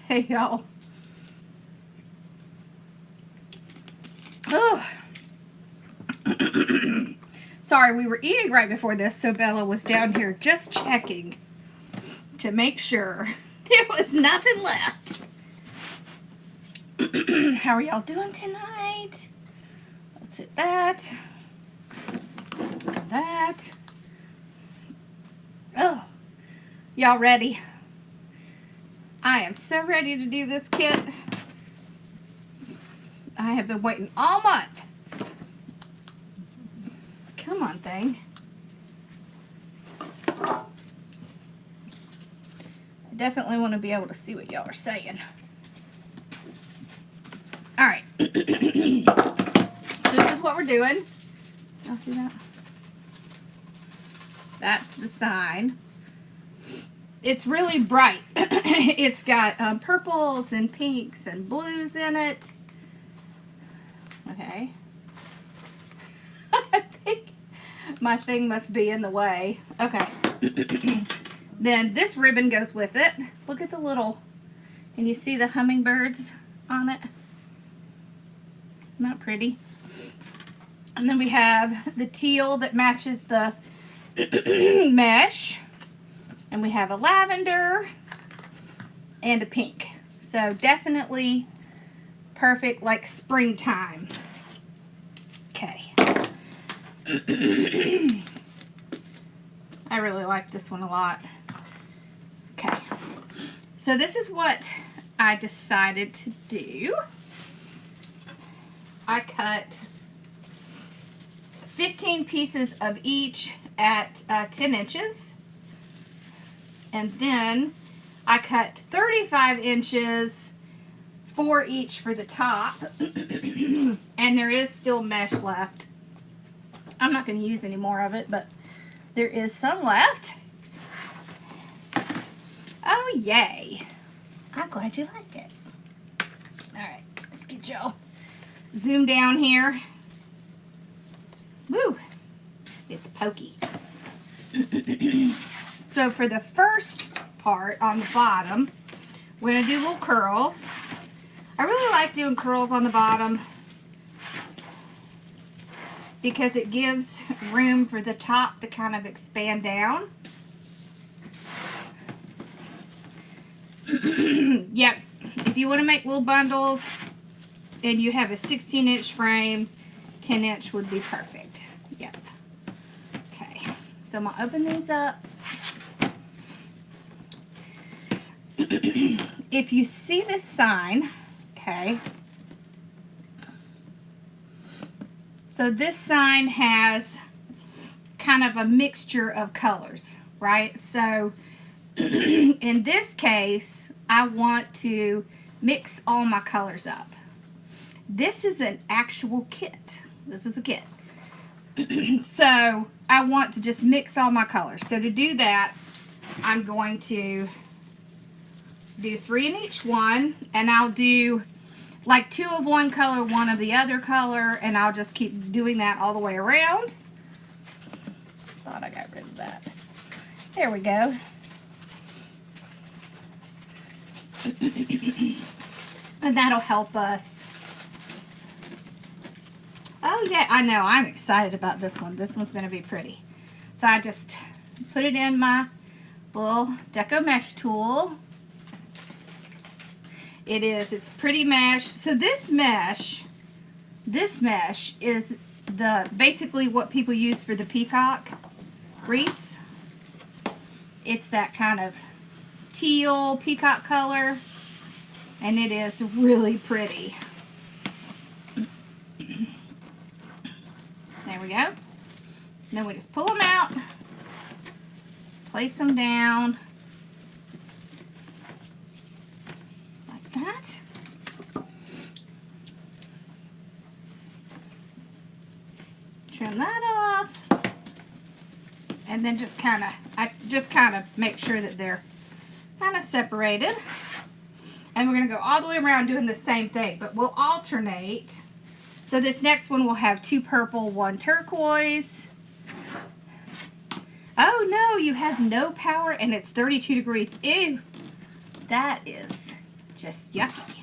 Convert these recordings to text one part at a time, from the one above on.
Hey, y'all. Oh. Sorry, we were eating right before this, so Bella was down here just checking to make sure there was nothing left. How are y'all doing tonight? Let's hit that. And that. Oh, y'all ready? I am so ready to do this kit. I have been waiting all month. Come on, thing. I definitely want to be able to see what y'all are saying. All right. So this is what we're doing. Y'all see that? That's the sign. It's really bright. It's got purples and pinks and blues in it. Okay. I think my thing must be in the way. Okay. Then this ribbon goes with it. Look at the little, and you see the hummingbirds on it? Not pretty. And then we have the teal that matches the mesh. And we have a lavender and a pink. So definitely perfect, like springtime. Okay. I really like this one a lot. Okay. So this is what I decided to do. I cut 15 pieces of each at 10 inches. And then I cut 35 inches, 4 each for the top. And there is still mesh left. I'm not going to use any more of it, but there is some left. Oh, yay. I'm glad you liked it. All right, let's get y'all zoom down here. Woo, it's pokey. So for the first part on the bottom, we're going to do little curls. I really like doing curls on the bottom because it gives room for the top to kind of expand down. Yep, if you want to make little bundles and you have a 16-inch frame, 10-inch would be perfect. Yep. Okay, so I'm going to open these up. If you see this sign, okay, so this sign has kind of a mixture of colors, right? So in this case, I want to mix all my colors up. This is an actual kit. This is a kit. So I want to just mix all my colors. So to do that, I'm going to do 3 in each one, and I'll do like 2 of one color, 1 of the other color, and I'll just keep doing that all the way around. Thought I got rid of that. There we go. And that'll help us. Oh yeah, I know, I'm excited about this one. This one's going to be pretty. So I just put it in my little Deco mesh tool. It's pretty mesh. So this mesh is basically what people use for the peacock wreaths. It's that kind of teal peacock color, and it is really pretty. There we go. Then we just pull them out, place them down. That. Trim that off, and then I just kind of make sure that they're kind of separated. And we're going to go all the way around doing the same thing, but we'll alternate. So this next one will have 2 purple, 1 turquoise. Oh no, you have no power and it's 32 degrees. Ew, that is just yucky.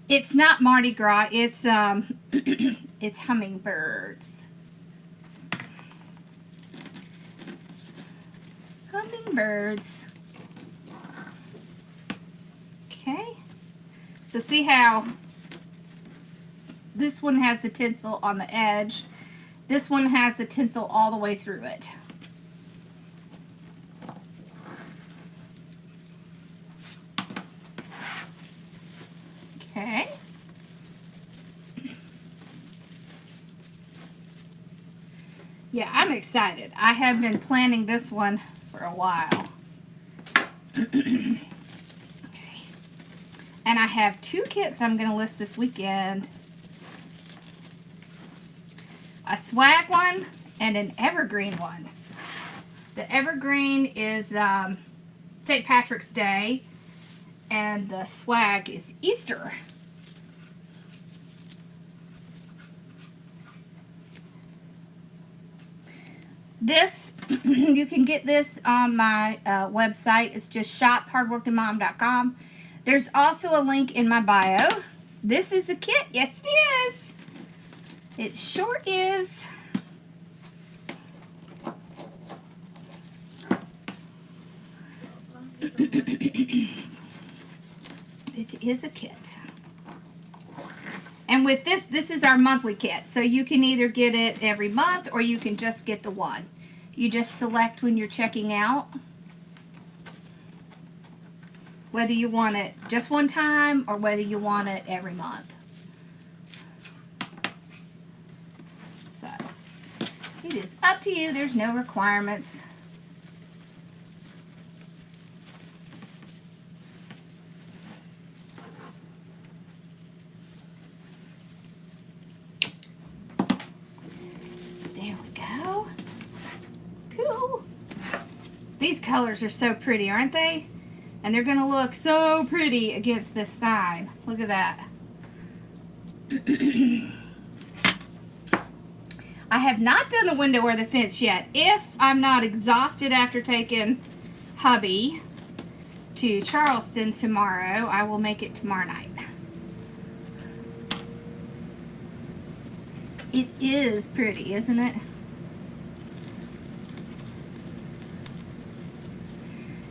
It's not Mardi Gras, it's it's hummingbirds. Hummingbirds. Okay. So see how this one has the tinsel on the edge. This one has the tinsel all the way through it. Okay. Yeah, I'm excited. I have been planning this one for a while. Okay. And I have 2 kits I'm going to list this weekend. A swag one and an evergreen one. The evergreen is St. Patrick's Day, and the swag is Easter. This, you can get this on my website. It's just shop.hardworkingmom.com. There's also a link in my bio. This is a kit. Yes, it is. It sure is. It is a kit. And with this, this is our monthly kit. So you can either get it every month or you can just get the one. You just select when you're checking out whether you want it just one time or whether you want it every month. So it is up to you. There's no requirements. There we go. Cool. These colors are so pretty, aren't they? And they're going to look so pretty against this sign. Look at that. I have not done the window or the fence yet. If I'm not exhausted after taking hubby to Charleston tomorrow, I will make it tomorrow night. It is pretty, isn't it?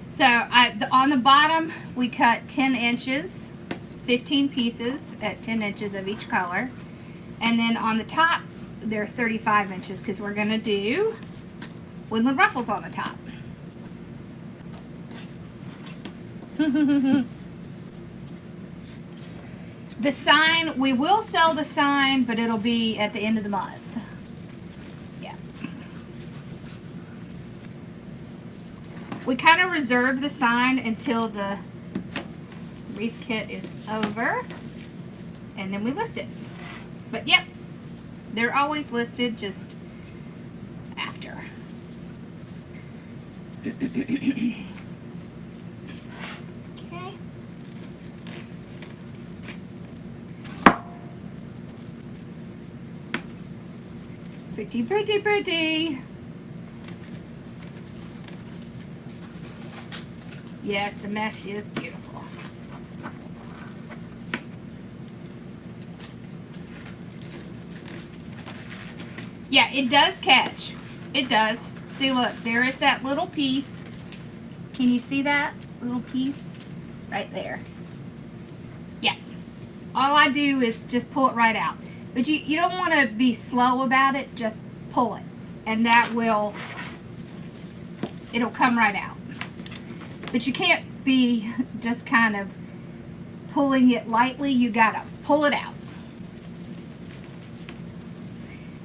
So on the bottom, we cut 10 inches, 15 pieces at 10 inches of each color. And then on the top, they're 35 inches because we're going to do woodland ruffles on the top. The sign, we will sell the sign, but it'll be at the end of the month. Yeah. We kind of reserve the sign until the wreath kit is over, and then we list it. But yep, they're always listed just after. Okay. Pretty, pretty, pretty. Yes, the mesh is beautiful. Yeah, it does catch. It does. See, look, there is that little piece. Can you see that little piece? Right there. Yeah. All I do is just pull it right out. But you don't want to be slow about it. Just pull it. And that will, it'll come right out. But you can't be just kind of pulling it lightly. You gotta pull it out.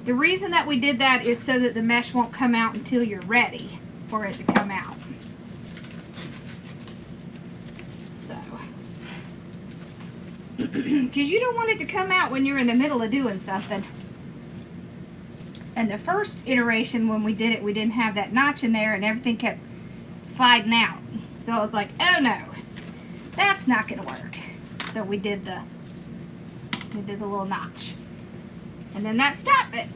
The reason that we did that is so that the mesh won't come out until you're ready for it to come out. So, because you don't want it to come out when you're in the middle of doing something. And the first iteration when we did it, we didn't have that notch in there and everything kept sliding out. So I was like, oh no, that's not gonna work. So we did the little notch. And then that stopped it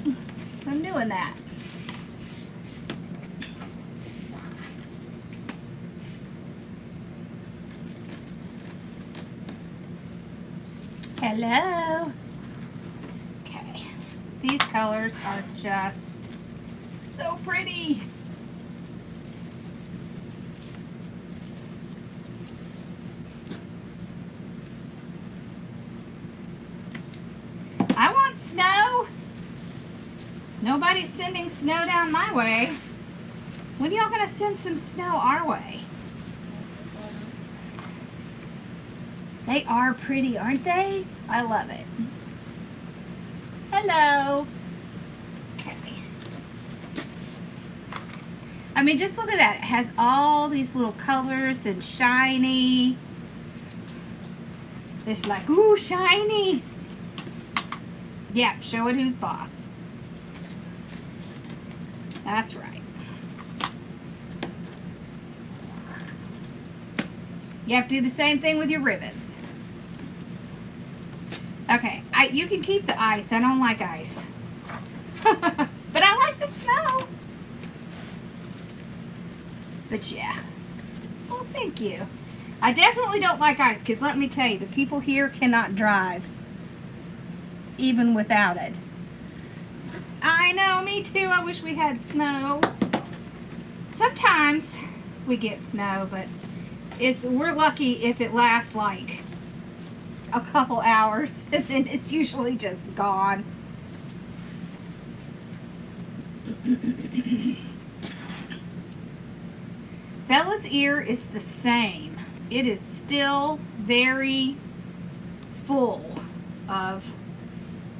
from doing that. Hello. Okay. These colors are just so pretty. I want snow. Nobody's sending snow down my way. When are y'all gonna send some snow our way? They are pretty, aren't they? I love it. Hello. Okay. I mean, just look at that. It has all these little colors and shiny. It's like, ooh, shiny. Yeah, show it who's boss. That's right. You have to do the same thing with your ribbons. Okay, you can keep the ice. I don't like ice. But I like the snow. But yeah. Well, thank you. I definitely don't like ice because let me tell you, the people here cannot drive. Even without it. I know, me too. I wish we had snow. Sometimes we get snow, but we're lucky if it lasts like a couple hours, and then it's usually just gone. Bella's ear is the same. It is still very full of,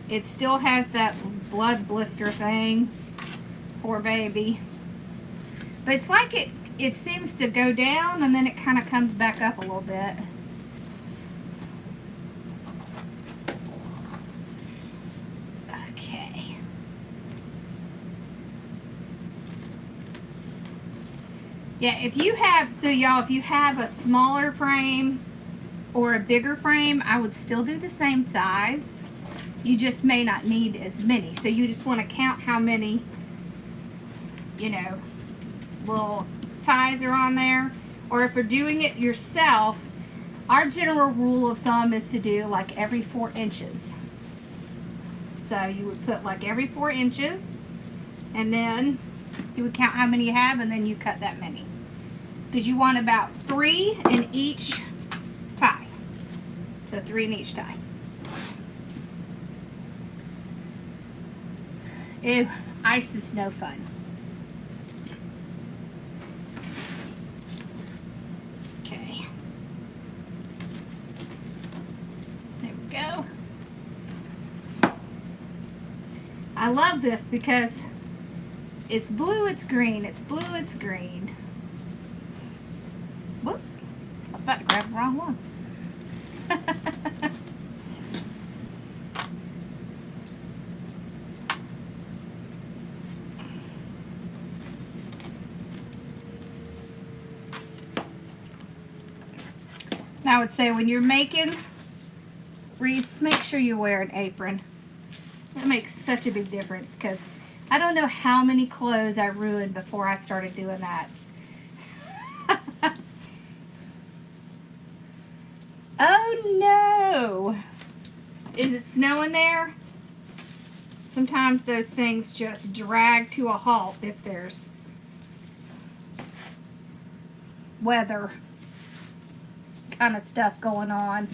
it still has that blood blister thing. Poor baby. But it's like it seems to go down and then it kind of comes back up a little bit. Okay. Yeah, if you have, so y'all, if you have a smaller frame or a bigger frame, I would still do the same size. You just may not need as many. So you just want to count how many, you know, little ties are on there. Or if you're doing it yourself, our general rule of thumb is to do like every 4 inches. So you would put like every 4 inches, and then you would count how many you have, and then you cut that many. Because you want about 3 in each tie. So 3 in each tie. Ew, ice is no fun. Okay. There we go. I love this because it's blue, it's green, it's blue, it's green. Whoop, I'm about to grab the wrong one. I would say when you're making wreaths, make sure you wear an apron. That makes such a big difference because I don't know how many clothes I ruined before I started doing that. Oh no! Is it snowing there? Sometimes those things just drag to a halt if there's weather kind of stuff going on.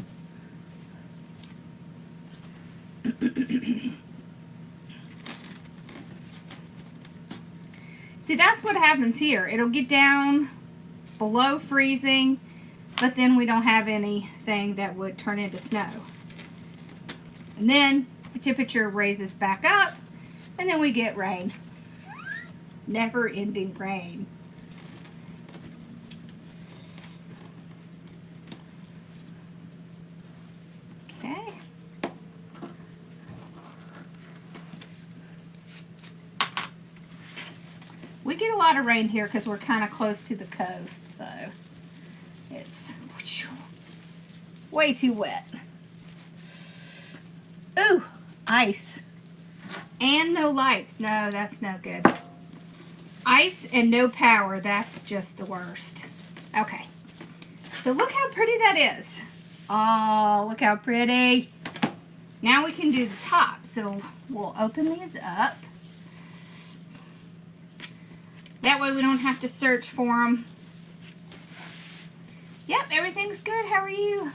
See, that's what happens here. It'll get down below freezing, but then we don't have anything that would turn into snow. And then the temperature raises back up, and then we get rain. Never-ending rain. Okay. We get a lot of rain here because we're kind of close to the coast, so it's way too wet. Ooh, ice. And no lights. No, that's no good. Ice and no power. That's just the worst. Okay. So look how pretty that is. Oh, look how pretty. Now we can do the top. So we'll open these up. That way we don't have to search for them. Yep, everything's good. How are you?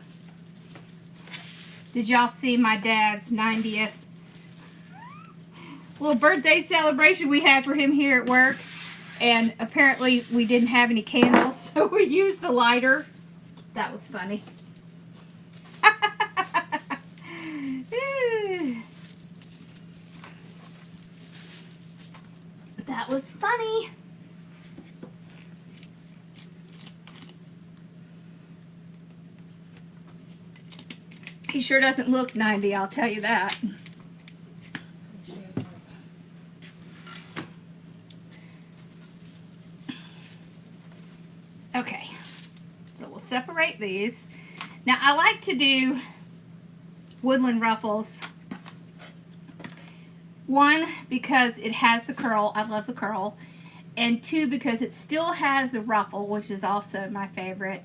Did y'all see my dad's 90th little birthday celebration we had for him here at work? And apparently we didn't have any candles, so we used the lighter. That was funny. That was funny. He sure doesn't look 90, I'll tell you that. Okay, so we'll separate these. Now I like to do Woodland Ruffles. One, because it has the curl. I love the curl. And two, because it still has the ruffle, which is also my favorite.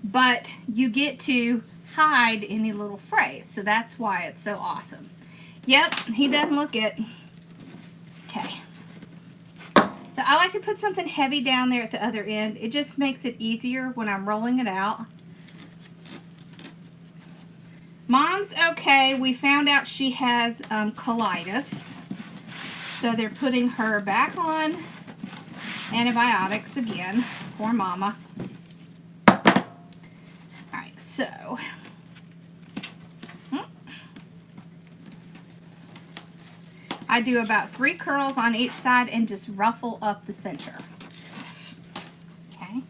But you get to hide any little phrase. So that's why it's so awesome. Yep, he doesn't look it. Okay. So I like to put something heavy down there at the other end. It just makes it easier when I'm rolling it out. Mom's okay. We found out she has colitis. So they're putting her back on antibiotics again. Poor mama. Alright, so I do about 3 curls on each side and just ruffle up the center. Okay.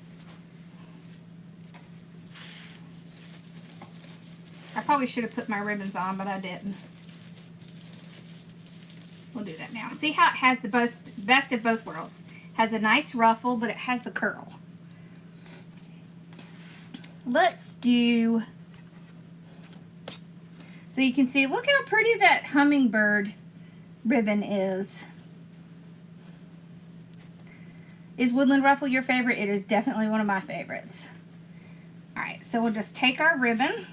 I probably should have put my ribbons on, but I didn't. We'll do that now. See how it has the best of both worlds. Has a nice ruffle, but it has the curl. Let's do... So you can see, look how pretty that Hummingbird ribbon is. Is Woodland Ruffle your favorite? It is definitely one of my favorites. Alright, so we'll just take our ribbon.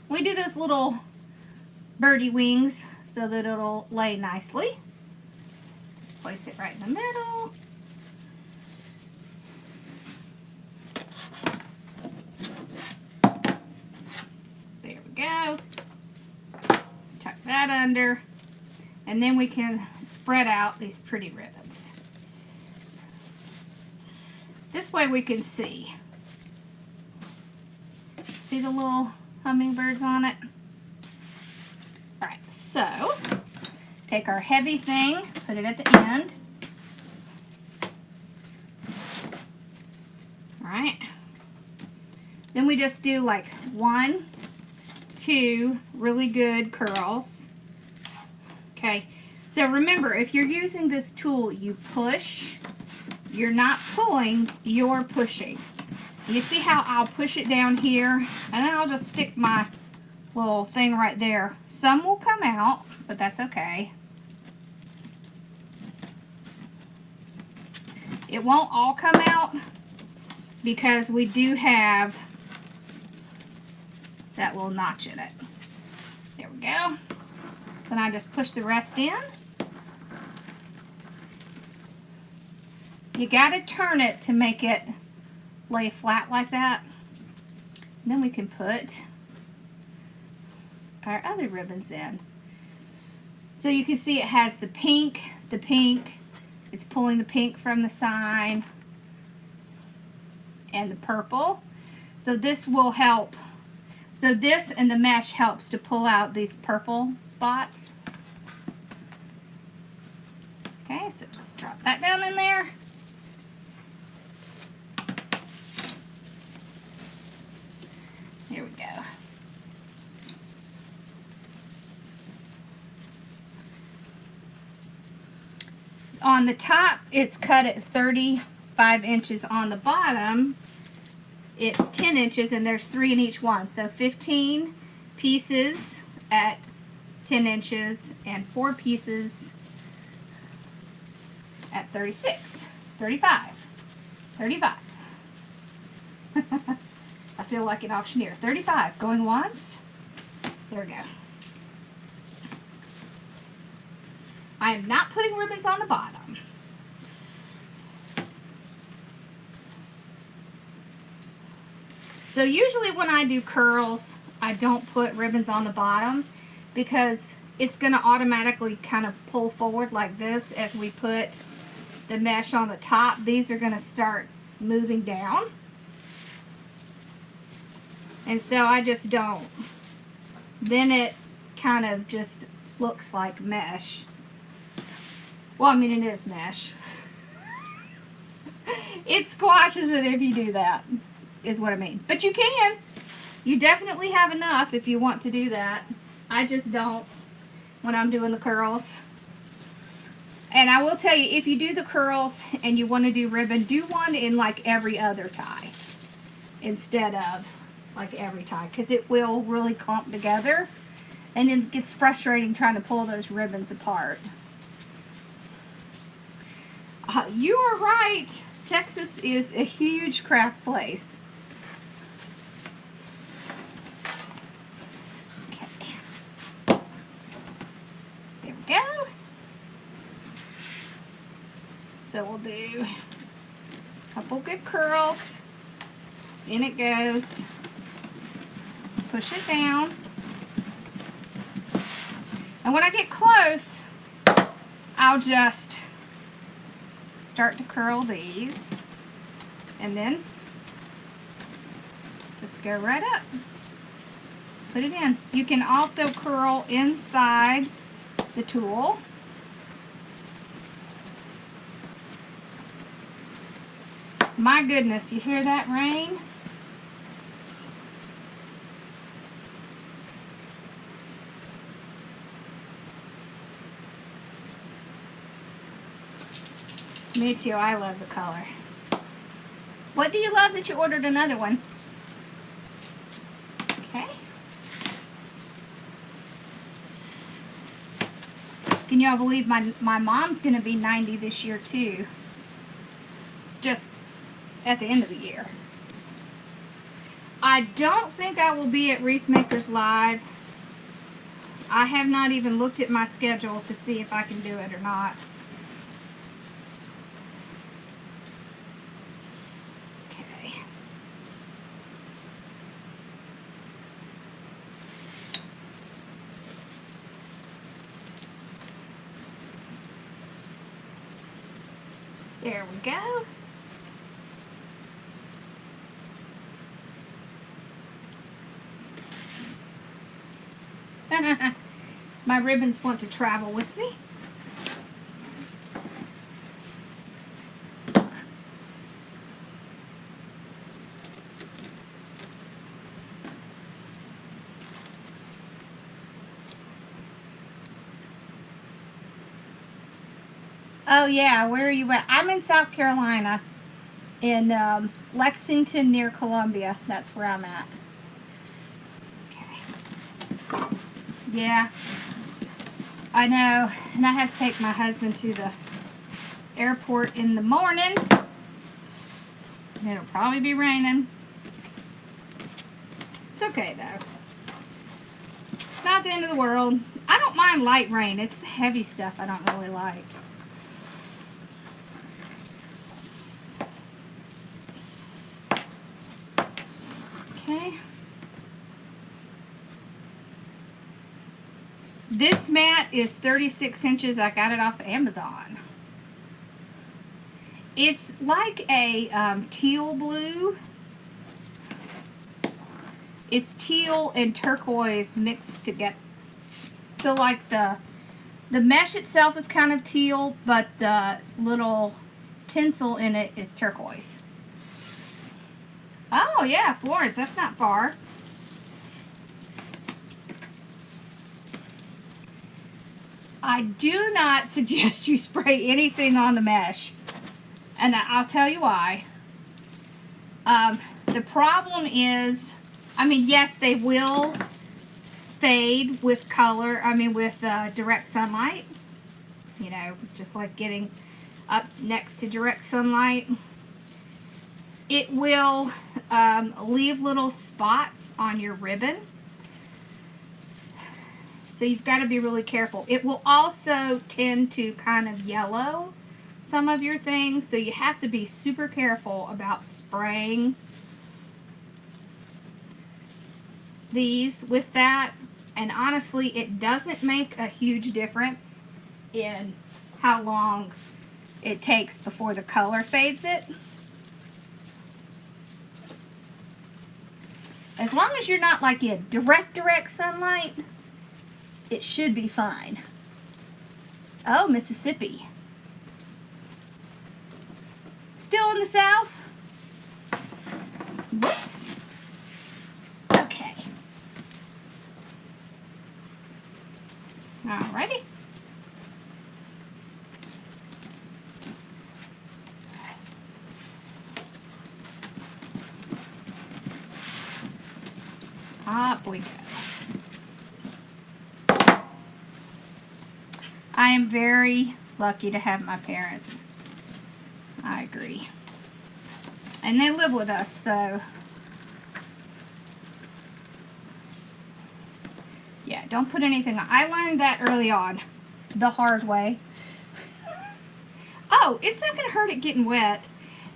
We do those little birdie wings so that it'll lay nicely. Just place it right in the middle. There we go. Tuck that under. And then we can spread out these pretty ribbons. This way we can see. See the little hummingbirds on it? Alright, so take our heavy thing, put it at the end. Alright. Then we just do like 1, 2 really good curls. Okay, so remember, if you're using this tool, you push. You're not pulling, you're pushing. You see how I'll push it down here, and then I'll just stick my little thing right there. Some will come out, but that's okay. It won't all come out because we do have that little notch in it. There we go. Then I just push the rest in. You gotta turn it to make it lay flat like that. And then we can put our other ribbons in. So you can see it has the pink, it's pulling the pink from the sign, and the purple. So this will help. So this and the mesh helps to pull out these purple spots. Okay, so just drop that down in there. Here we go. On the top, it's cut at 35 inches. On the bottom, it's 10 inches, and there's 3 in each one. So 15 pieces at 10 inches and 4 pieces at 36, 35, 35. I feel like an auctioneer. 35, going once. There we go. I am not putting ribbons on the bottom. So usually when I do curls, I don't put ribbons on the bottom because it's going to automatically kind of pull forward like this as we put the mesh on the top. These are going to start moving down. And so I just don't. Then it kind of just looks like mesh. Well, I mean, it is mesh. It squashes it if you do that, is what I mean. But you can. You definitely have enough if you want to do that. I just don't when I'm doing the curls. And I will tell you, if you do the curls and you want to do ribbon, do one in like every other tie instead of like every tie, because it will really clump together and it gets frustrating trying to pull those ribbons apart. You are right. Texas is a huge craft place. Okay. There we go. So we'll do a couple good curls. In it goes. Push it down. And when I get close, I'll just start to curl these and then just go right up. Put it in. You can also curl inside the tool. My goodness, you hear that rain? Me too, I love the color. What do you love that you ordered another one? Okay. Can y'all believe my mom's gonna be 90 this year too? Just at the end of the year. I don't think I will be at Wreath Makers Live. I have not even looked at my schedule to see if I can do it or not. There we go. My ribbons want to travel with me. Oh yeah, where are you at? I'm in South Carolina, in Lexington near Columbia. That's where I'm at. Okay. Yeah, I know. And I have to take my husband to the airport in the morning. It'll probably be raining. It's okay though. It's not the end of the world. I don't mind light rain. It's the heavy stuff I don't really like. Okay. This mat is 36 inches. I got it off Amazon. It's like a teal blue. It's teal and turquoise mixed together. So like the mesh itself is kind of teal, but the little tinsel in it is turquoise. Oh yeah, Florence, that's not far. I do not suggest you spray anything on the mesh. And I'll tell you why. The problem is, I mean, yes, they will fade with color, with direct sunlight. You know, just like getting up next to direct sunlight, it will leave little spots on your ribbon. So you've got to be really careful. It will also tend to kind of yellow some of your things, so you have to be super careful about spraying these with that. And honestly, it doesn't make a huge difference in how long it takes before the color fades it. As long as you're not like in direct sunlight, it should be fine. Oh, Mississippi. Still in the South? Whoops. Okay. Alrighty. Up we go. I am very lucky to have my parents. I agree. And they live with us, so yeah, don't put anything on. I learned that early on, the hard way. Oh, it's not going to hurt it getting wet.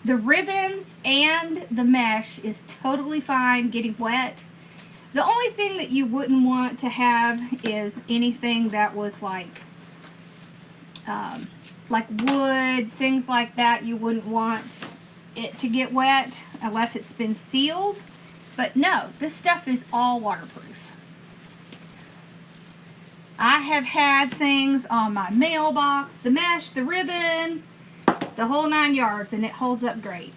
The ribbons and the mesh is totally fine getting wet. The only thing that you wouldn't want to have is anything that was like wood, things like that. You wouldn't want it to get wet unless it's been sealed. But no, this stuff is all waterproof. I have had things on my mailbox, the mesh, the ribbon, the whole 9 yards, and it holds up great.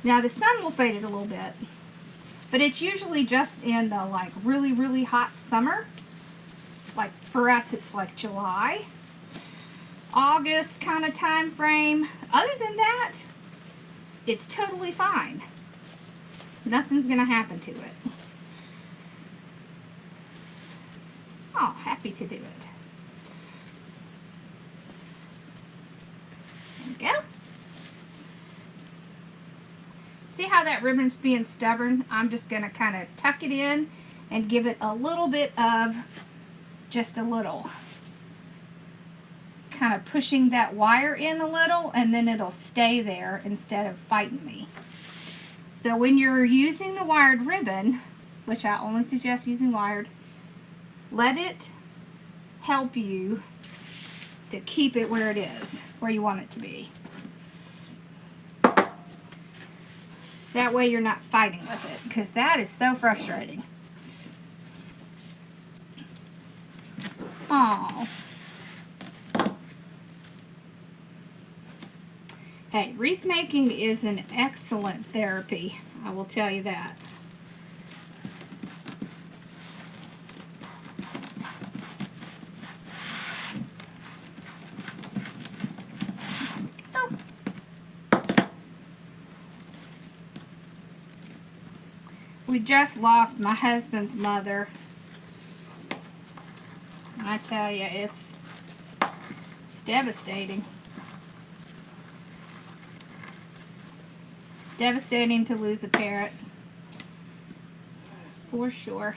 Now the sun will fade it a little bit, but it's usually just in the like really, really hot summer. Like for us, it's like July, August kind of time frame. Other than that, it's totally fine. Nothing's gonna happen to it. Oh, happy to do it. There we go. See how that ribbon's being stubborn? I'm just gonna kind of tuck it in and give it a little bit of, just a little, kind of pushing that wire in a little, and then it'll stay there instead of fighting me. So when you're using the wired ribbon, which I only suggest using wired, let it help you to keep it where it is, where you want it to be. That way you're not fighting with it, because that is so frustrating. Oh. Hey, wreath making is an excellent therapy, I will tell you that. Oh. We just lost my husband's mother. I tell you, it's devastating. Devastating to lose a parrot, for sure.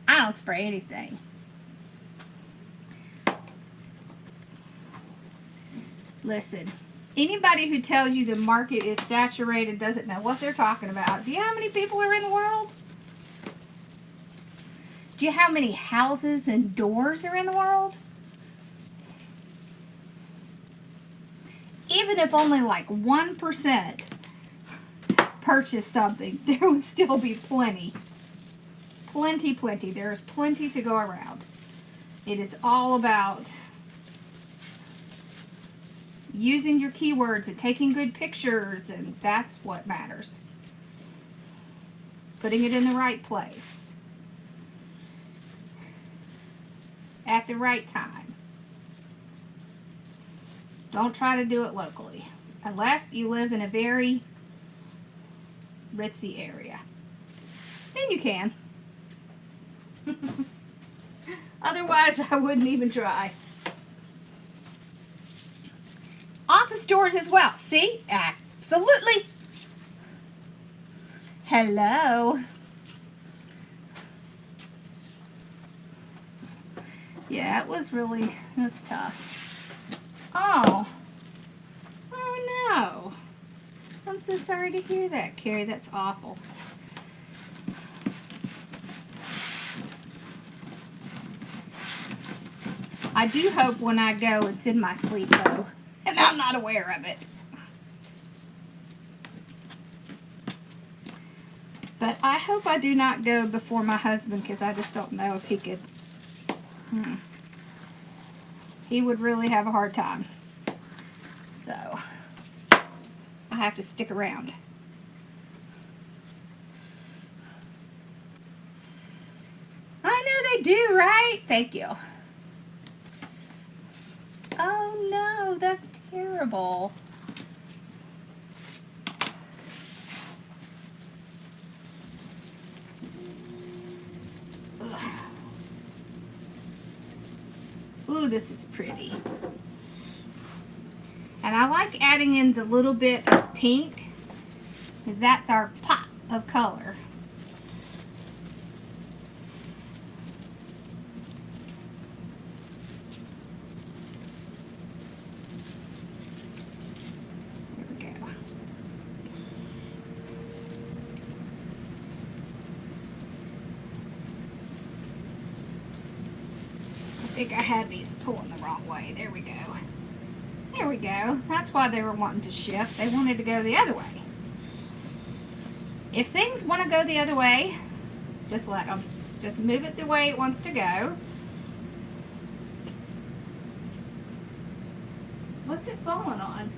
I don't spray anything. Listen, anybody who tells you the market is saturated doesn't know what they're talking about. Do you know how many people are in the world? Do you know how many houses and doors are in the world? Even if only like 1% purchase something, there would still be plenty. Plenty. There's plenty to go around. It is all about using your keywords and taking good pictures, and that's what matters. Putting it in the right place. At the right time. Don't try to do it locally. Unless you live in a very ritzy area. Then you can. Otherwise, I wouldn't even try. Office doors as well. See? Absolutely. Hello. Yeah, it was really, that's tough. Oh. Oh no. I'm so sorry to hear that, Carrie. That's awful. I do hope when I go it's in my sleep though, and I'm not aware of it. But I hope I do not go before my husband, because I just don't know if he could. He would really have a hard time. So I have to stick around. I know they do, right? Thank you. Oh no, that's terrible. Ugh. Ooh, this is pretty. And I like adding in the little bit of pink, because that's our pop of color. I think I had these pulling the wrong way. There we go. There we go. That's why they were wanting to shift. They wanted to go the other way. If things want to go the other way, just let them. Just move it the way it wants to go. What's it falling on?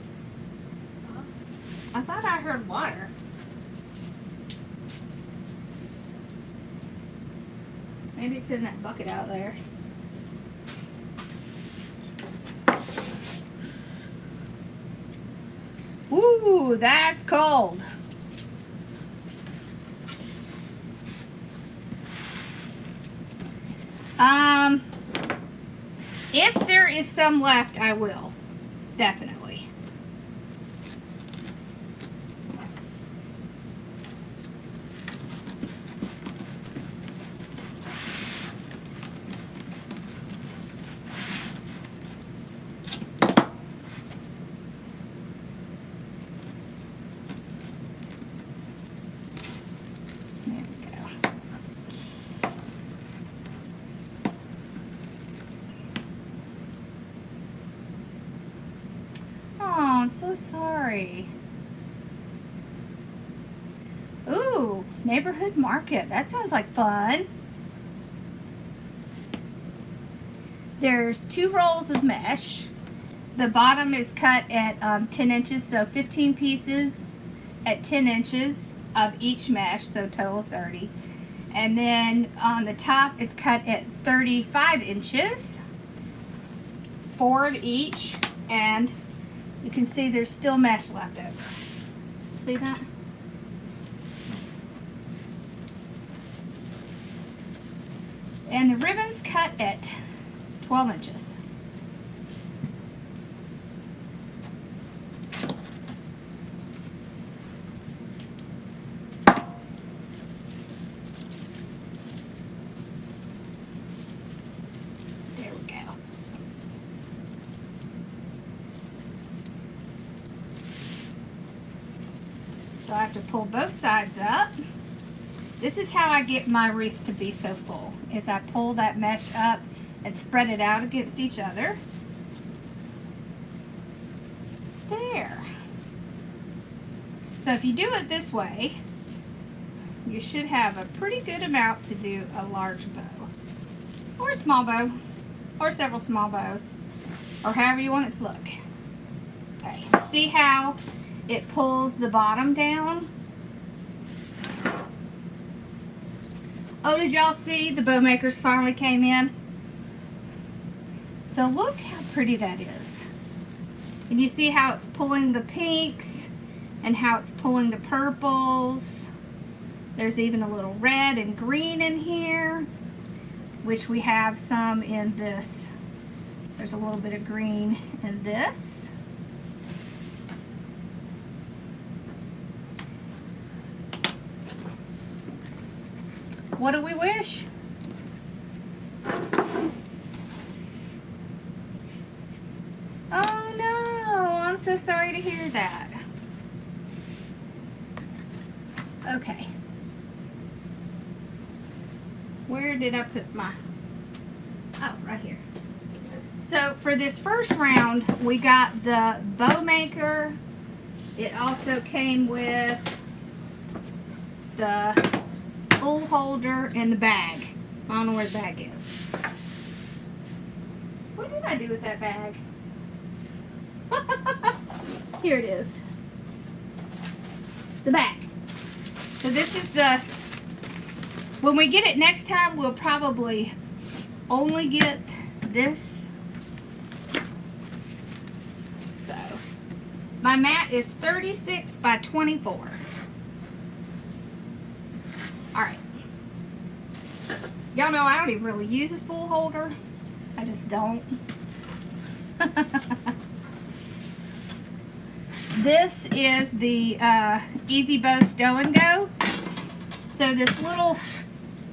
I thought I heard water. Maybe it's in that bucket out there. Ooh, that's cold. If there is some left, I will. Definitely. So sorry. Ooh, neighborhood market. That sounds like fun. There's 2 rolls of mesh. The bottom is cut at 10 inches, so 15 pieces at 10 inches of each mesh, so total of 30. And then on the top, it's cut at 35 inches, 4 of each, and you can see there's still mesh left over. See that? And the ribbon's cut at 12 inches. There we go. So I have to pull both sides up. This is how I get my wreaths to be so full, is I pull that mesh up and spread it out against each other. There. So if you do it this way, you should have a pretty good amount to do a large bow. Or a small bow. Or several small bows. Or however you want it to look. Okay, see how it pulls the bottom down? Oh, did y'all see the bow makers finally came in? So look how pretty that is. And you see how it's pulling the pinks and how it's pulling the purples. There's even a little red and green in here. which we have some in this. There's a little bit of green in this. What do we wish? Oh no, I'm so sorry to hear that. Okay. Where did I put my, oh, right here. So for this first round, we got the bow maker. It also came with the spool holder and the bag. I don't know where the bag is. What did I do with that bag? Here it is. The bag. So this is the, when we get it next time, we'll probably only get this. So my mat is 36 by 24. Alright. Y'all know I don't even really use a spool holder. I just don't. This is the Easy Bow Stow and Go. So this little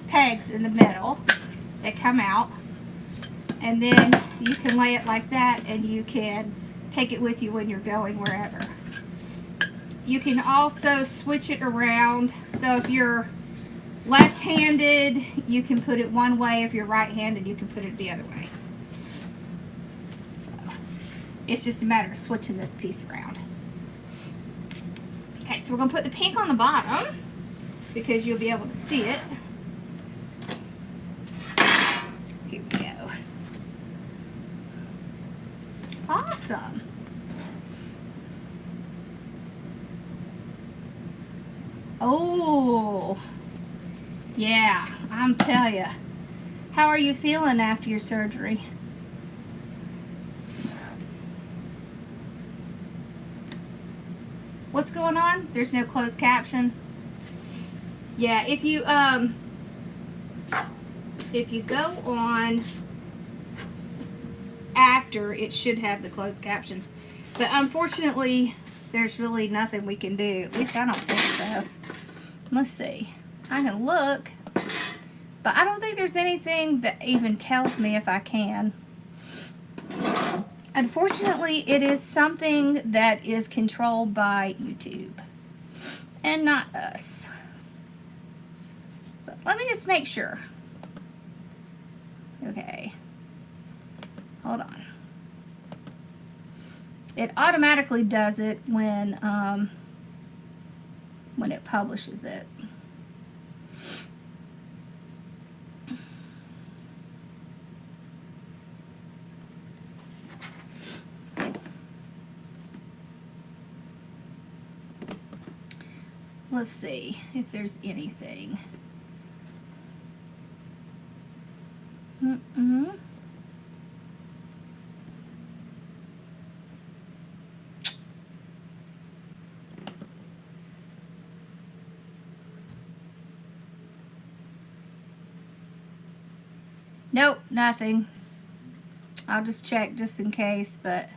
pegs in the middle that come out, and then you can lay it like that and you can take it with you when you're going wherever. You can also switch it around. So if you're left-handed, you can put it one way. If you're right-handed, you can put it the other way. So it's just a matter of switching this piece around. Okay, so we're going to put the pink on the bottom because you'll be able to see it. Here we go. Awesome. Oh, yeah, I'm telling you. How are you feeling after your surgery? What's going on? There's no closed caption. Yeah, if you go on after, it should have the closed captions. But unfortunately, there's really nothing we can do. At least I don't think so. Let's see. I can look, but I don't think there's anything that even tells me if I can. Unfortunately, it is something that is controlled by YouTube and not us. But let me just make sure. Okay. Hold on. It automatically does it when it publishes it. Let's see if there's anything. Nope, nothing. I'll just check just in case, but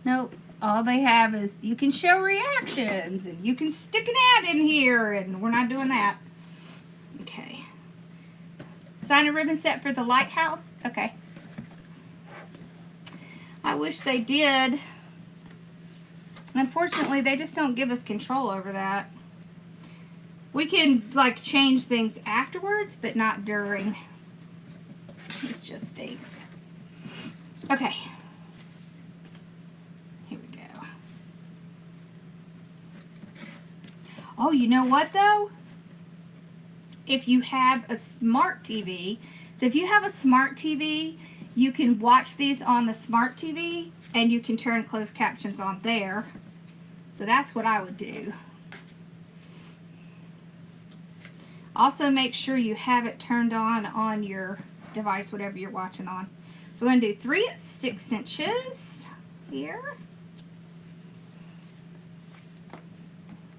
nope. All they have is you can show reactions and you can stick an ad in here, and we're not doing that. Okay. Sign a ribbon set for the lighthouse. Okay. I wish they did. Unfortunately, they just don't give us control over that. We can like change things afterwards, but not during. This just stinks. Okay. Oh, you know what though? If you have a smart TV, so if you have a smart TV, you can watch these on the smart TV and you can turn closed captions on there. So that's what I would do. Also make sure you have it turned on your device, whatever you're watching on. So we're going to do 3 at 6 inches here.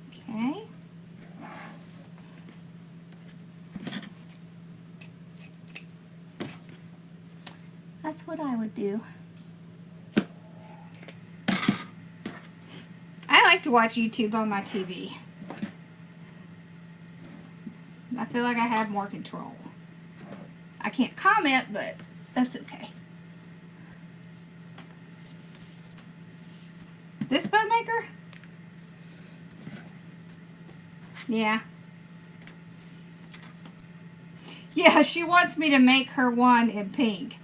Okay. That's what I would do. I like to watch YouTube on my TV. I feel like I have more control. I can't comment, but that's okay. This bow maker? Yeah. Yeah, she wants me to make her one in pink.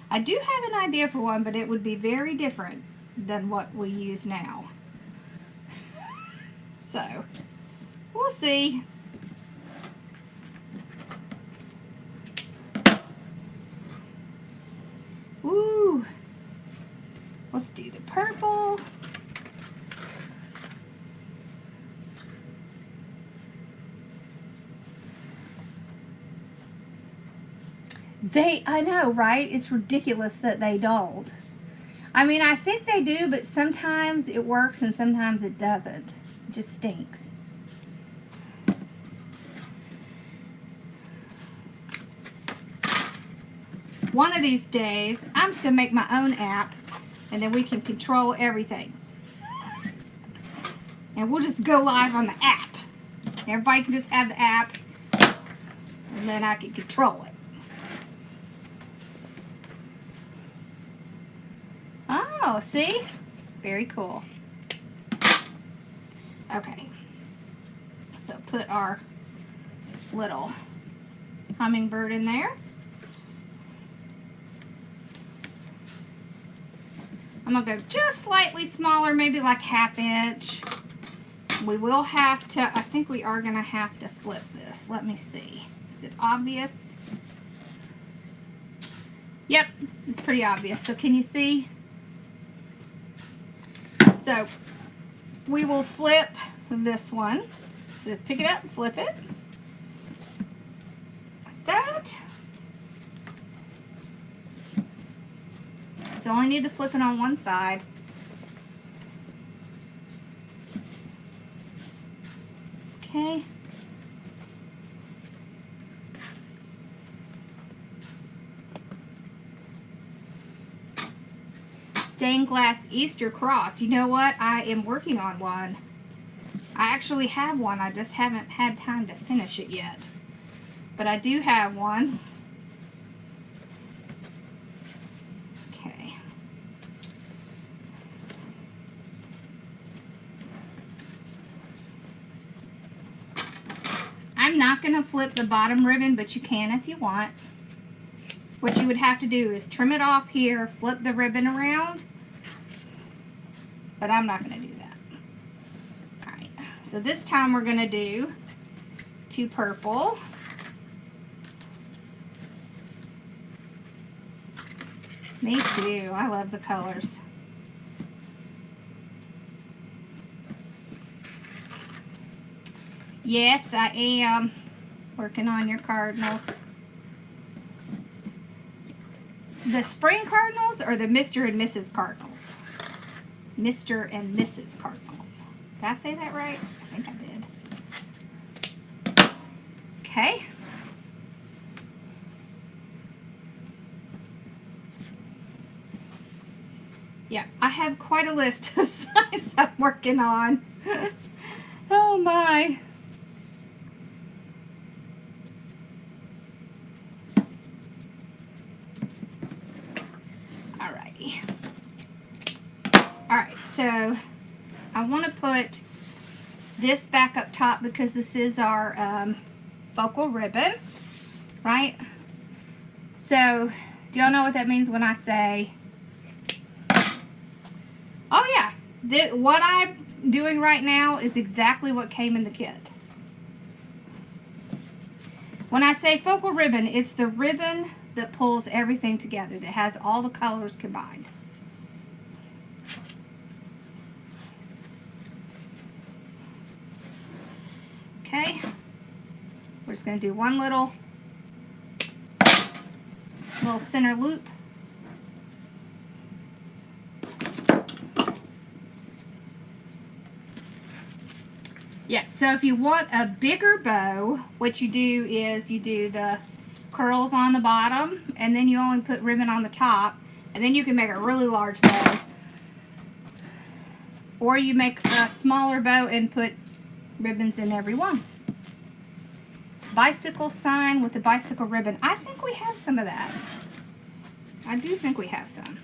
I do have an idea for one, but it would be very different than what we use now. So, we'll see. Woo! Let's do the purple. I know, right? It's ridiculous that they don't. I mean, I think they do, but sometimes it works and sometimes it doesn't. It just stinks. One of these days, I'm just going to make my own app, and then we can control everything. And we'll just go live on the app. Everybody can just have the app, and then I can control it. Oh, see? Very cool. Okay. So put our little hummingbird in there. I'm going to go just slightly smaller, maybe like 1/2 inch. We will have to, I think we are going to have to flip this. Let me see. Is it obvious? Yep, it's pretty obvious. So can you see? So we will flip this one. So just pick it up and flip it. Like that. So only need to flip it on one side. Okay. Stained glass Easter cross. You know what? I am working on one. I actually have one. I just haven't had time to finish it yet. But I do have one. Okay. I'm not going to flip the bottom ribbon, but you can if you want. What you would have to do is trim it off here, flip the ribbon around, but I'm not going to do that. Alright, so this time we're going to do 2 purple. Me too, I love the colors. Yes, I am working on your cardinals. The spring cardinals or the Mr. and Mrs. Cardinals? Mr. and Mrs. Cardinals. Did I say that right? I think I did. Okay. Yeah, I have quite a list of signs I'm working on. Oh my. Alright, so I want to put this back up top because this is our focal ribbon, right? So, do y'all know what that means when I say, oh yeah, what I'm doing right now is exactly what came in the kit. When I say focal ribbon, it's the ribbon that pulls everything together, that has all the colors combined. Okay, we're just going to do one little center loop. Yeah, so if you want a bigger bow, what you do is you do the curls on the bottom, and then you only put ribbon on the top, and then you can make a really large bow. Or you make a smaller bow and put ribbons in every one. Bicycle sign with the bicycle ribbon. I think we have some of that. I do think we have some.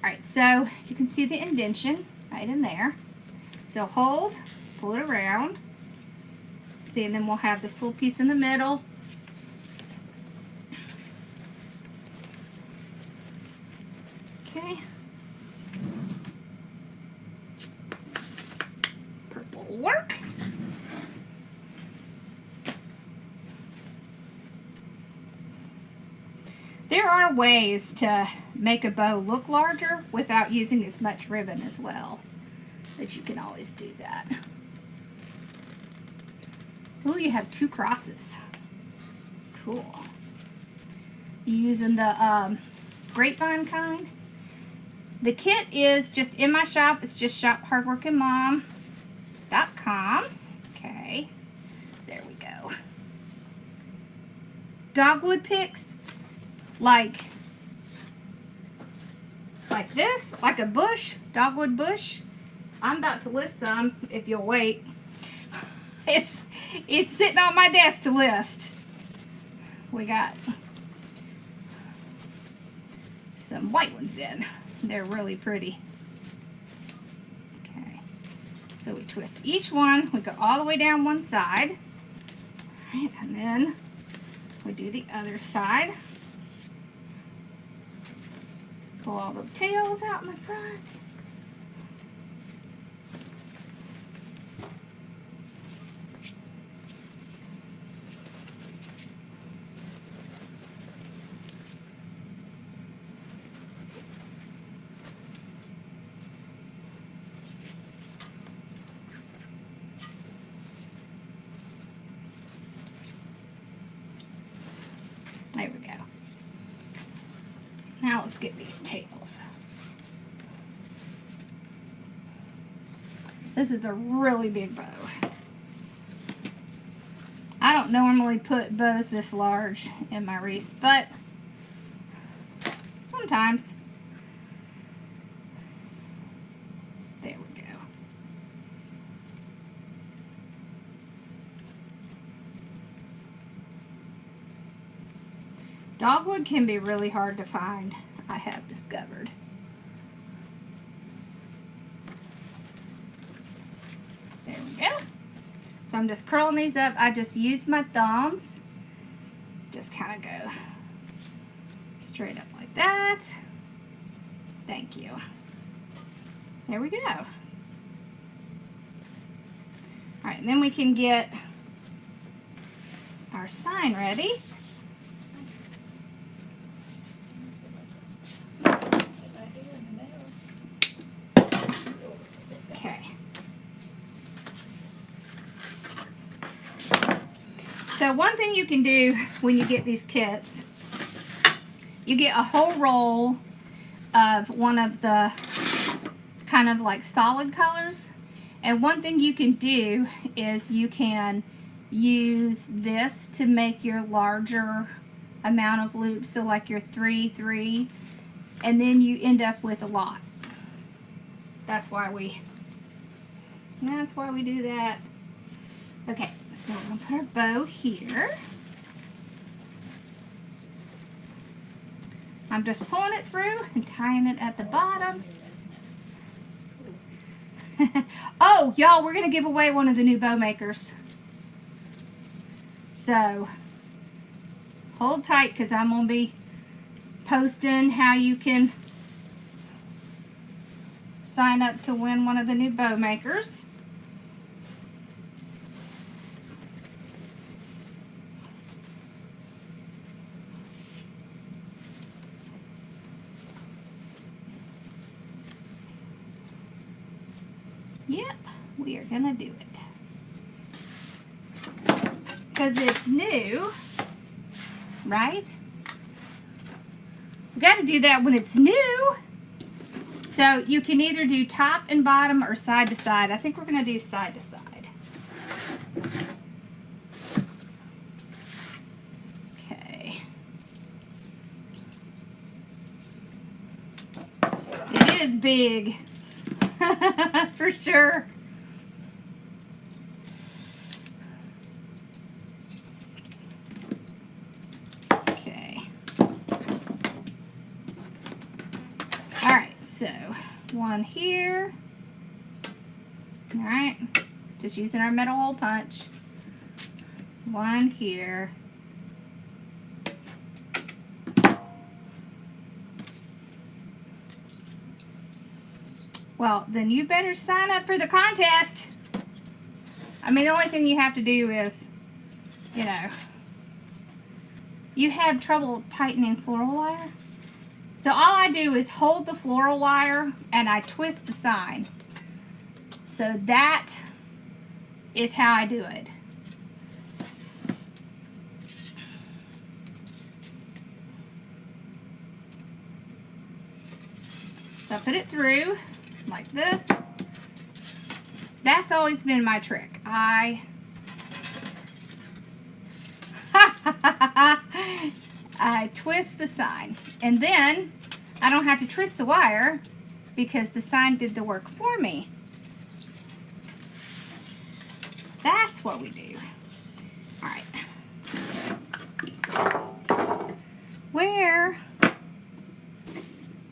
Alright, so you can see the indentation right in there. So hold, pull it around. See, and then we'll have this little piece in the middle. Okay. Purple will work. There are ways to make a bow look larger without using as much ribbon as well, but you can always do that. Ooh, you have 2 crosses. Cool. You using the grapevine kind? The kit is just in my shop. It's just shop.hardworkingmom.com. Okay, there we go. Dogwood picks. Like this, like a bush, dogwood bush. I'm about to list some if you'll wait. It's sitting on my desk to list. We got some white ones in. They're really pretty. Okay, so we twist each one. We go all the way down one side. All right, and then we do the other side. Pull all the tails out in the front. There we go. Now let's get these tails. This is a really big bow. I don't normally put bows this large in my wreaths, but sometimes. There we go. Dogwood can be really hard to find, I have discovered. There we go. So I'm just curling these up. I just use my thumbs. Just kind of go straight up like that. Thank you. There we go. All right, and then we can get our sign ready. So one thing you can do when you get these kits, you get a whole roll of one of the kind of like solid colors. And one thing you can do is you can use this to make your larger amount of loops. So like your 3, 3, and then you end up with a lot. That's why we do that. Okay, so we're going to put our bow here. I'm just pulling it through and tying it at the bottom. Oh, y'all, we're going to give away one of the new bow makers. So, hold tight because I'm going to be posting how you can sign up to win one of the new bow makers. Yep, we are gonna do it. Because it's new, right? We gotta do that when it's new. So you can either do top and bottom or side to side. I think we're gonna do side to side. Okay. It is big. For sure. Okay. Alright, so one here. Alright. Just using our metal hole punch. One here. Well, then you better sign up for the contest. I mean, the only thing you have to do is, you know, you had trouble tightening floral wire. So all I do is hold the floral wire and I twist the sign. So that is how I do it. So I put it through like this. That's always been my trick. I twist the sign, and then I don't have to twist the wire because the sign did the work for me. That's what we do. All right.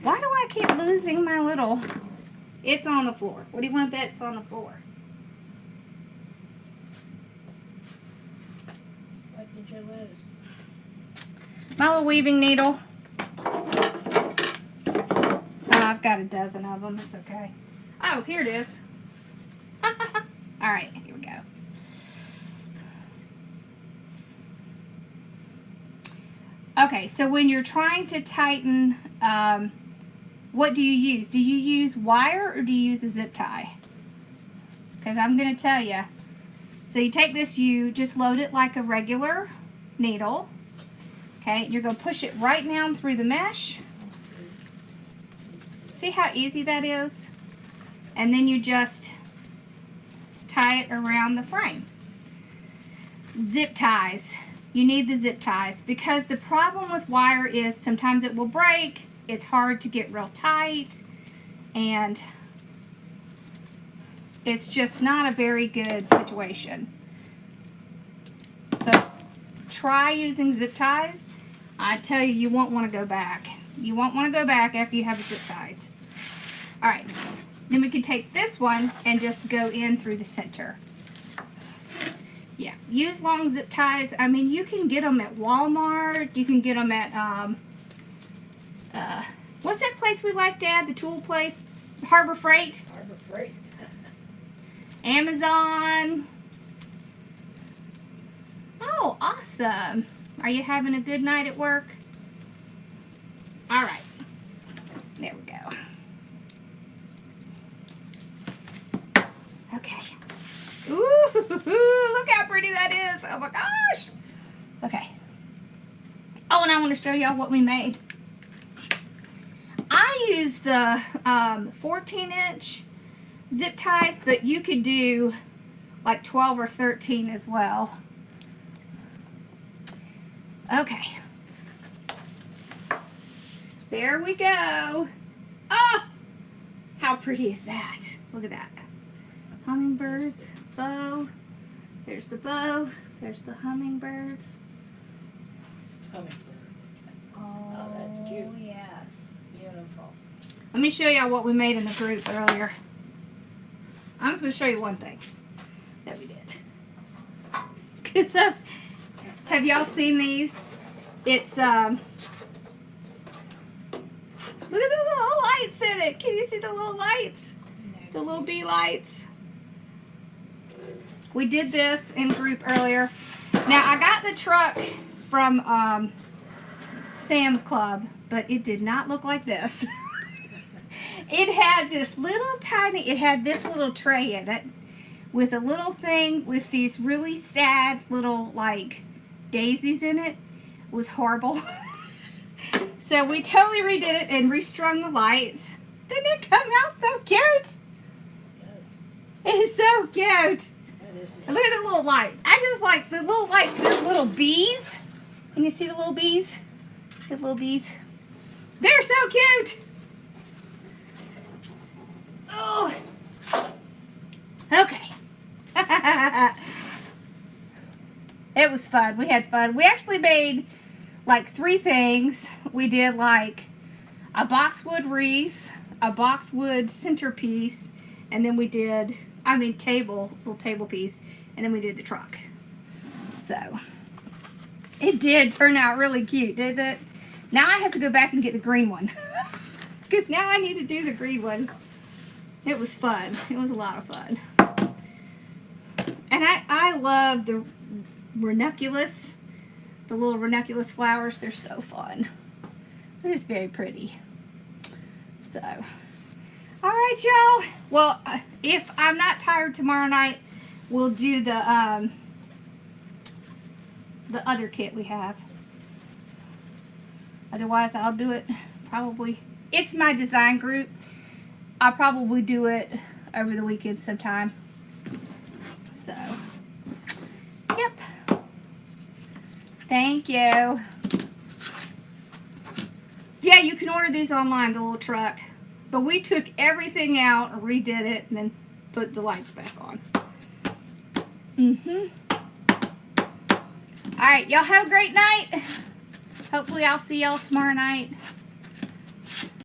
Why do I keep losing my little... It's on the floor. What do you want to bet it's on the floor? What did you lose? My little weaving needle. Oh, I've got a dozen of them. It's okay. Oh, here it is. Alright, here we go. Okay, so when you're trying to tighten... what do you use? Do you use wire or do you use a zip tie? Because I'm going to tell you. So you take this, you just load it like a regular needle. Okay, you're going to push it right down through the mesh. See how easy that is? And then you just tie it around the frame. Zip ties. You need the zip ties because the problem with wire is sometimes it will break. It's hard to get real tight, and it's just not a very good situation. So try using zip ties. I tell you, you won't want to go back. You won't want to go back after you have zip ties. All right, then we can take this one and just go in through the center. Yeah, use long zip ties. I mean, you can get them at Walmart. You can get them at, what's that place we like, Dad? The tool place? Harbor Freight? Harbor Freight. Amazon. Oh, awesome. Are you having a good night at work? All right. There we go. Okay. Ooh, look how pretty that is. Oh my gosh. Okay. Oh, and I want to show y'all what we made. I use the 14-inch zip ties, but you could do like 12 or 13 as well. Okay. There we go. Oh, how pretty is that? Look at that. Hummingbirds, bow. There's the bow. There's the hummingbirds. Hummingbird. Oh, that's cute. Yes. Beautiful. Let me show y'all what we made in the group earlier. I'm just going to show you one thing that we did. So, have y'all seen these? It's, look at the little lights in it. Can you see the little lights? The little bee lights. We did this in group earlier. Now, I got the truck from Sam's Club, but it did not look like this. It had this little tiny, it had this little tray in it with a little thing with these really sad little, like, daisies in it. It was horrible. So we totally redid it and restrung the lights. Didn't it come out so cute? Yes. It's so cute. That is And look at the little light. I just like the little lights. They're little bees. Can you see the little bees? See the little bees? They're so cute. Oh. Okay. It was fun. We had fun. We actually made like 3 things. We did like a boxwood wreath, a boxwood centerpiece, and then we did, little table piece, and then we did the truck. So, it did turn out really cute, didn't it? Now I have to go back and get the green one. Because now I need to do the green one. It was fun. It was a lot of fun. And I love the ranunculus. The little ranunculus flowers. They're so fun. They're just very pretty. So, alright y'all. Well, if I'm not tired tomorrow night, we'll do the other kit we have. Otherwise, I'll do it probably. It's my design group. I'll probably do it over the weekend sometime. So, yep. Thank you. Yeah, you can order these online, the little truck. But we took everything out and redid it and then put the lights back on. Alright, y'all have a great night. Hopefully I'll see y'all tomorrow night.